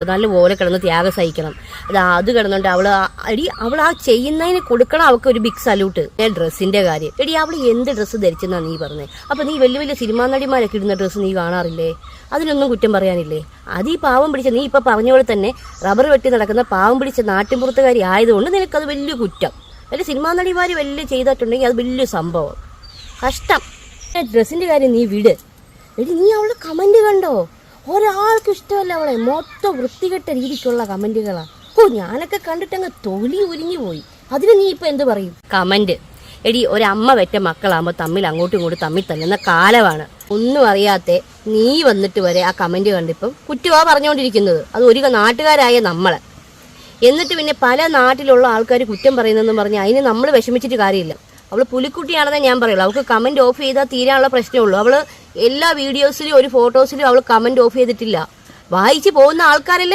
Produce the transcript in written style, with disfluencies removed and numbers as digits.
നല്ലപോലെ കിടന്ന് ത്യാഗം സഹിക്കണം. അത് കിടന്നുണ്ട് അവൾ ആ ചെയ്യുന്നതിന് കൊടുക്കണം അവൾക്ക് ഒരു ബിഗ് സല്യൂട്ട്. ഡ്രസ്സിന്റെ കാര്യം എടി, അവൾ എന്ത് ഡ്രസ്സ് ധരിച്ചെന്നാ നീ പറഞ്ഞത്? അപ്പൊ നീ വലിയ വലിയ സിനിമാ നടിമാരൊക്കെ ഇടുന്ന ഡ്രസ്സ് നീ കാണാറില്ലേ? അതിനൊന്നും കുറ്റം പറയാനില്ലേ? അത് ഈ പാവം പിടിച്ച, നീ ഇപ്പൊ പറഞ്ഞ പോലെ തന്നെ റബ്ബർ വെട്ടി നടക്കുന്ന പാവം പിടിച്ച നാട്ടിൻപുറത്തുകാരി ആയതുകൊണ്ട് നിനക്കത് വലിയ കുറ്റം. വലിയ സിനിമാ നടിമാര് വലിയ ചെയ്തിട്ടുണ്ടെങ്കിൽ അത് വലിയ സംഭവം. കഷ്ടം. ഡ്രസ്സിന്റെ കാര്യം നീ വിട്. എടി, നീ അവളുടെ കമന്റ് കണ്ടോ? ഒരാൾക്ക് ഇഷ്ടമല്ല അവളെ. മൊത്തം വൃത്തികെട്ട രീതിക്കുള്ള കമന്റുകളാ. ഞാനൊക്കെ കണ്ടിട്ടങ്ങ് തൊലി ഉരിഞ്ഞു പോയി. അതിന് നീ ഇപ്പൊ എന്ത് പറയും? കമന്റ് എടി, ഒരമ്മ വെറ്റ മക്കളാകുമ്പോൾ തമ്മിൽ അങ്ങോട്ടും ഇങ്ങോട്ടും തമ്മിൽ തല്ലുന്ന കാലമാണ്. ഒന്നും അറിയാത്ത നീ വന്നിട്ട് വരെ ആ കമന്റ് കണ്ടിപ്പം കുറ്റവാ പറഞ്ഞുകൊണ്ടിരിക്കുന്നത്. അത് ഒരു നാട്ടുകാരായ നമ്മളെ. എന്നിട്ട് പിന്നെ പല നാട്ടിലുള്ള ആൾക്കാർ കുറ്റം പറയുന്നെന്ന് പറഞ്ഞ് അതിന് നമ്മൾ വിഷമിച്ചിട്ട് കാര്യമില്ല. അവൾ പുലിക്കുട്ടിയാണെന്നേ ഞാൻ പറയുള്ളൂ. അവൾക്ക് കമന്റ് ഓഫ് ചെയ്താൽ തീരാനുള്ള പ്രശ്നമുള്ളൂ. അവള് എല്ലാ വീഡിയോസിലും ഒരു ഫോട്ടോസിലും അവൾ കമന്റ് ഓഫ് ചെയ്തിട്ടില്ല. വായിച്ചു പോകുന്ന ആൾക്കാരല്ലേ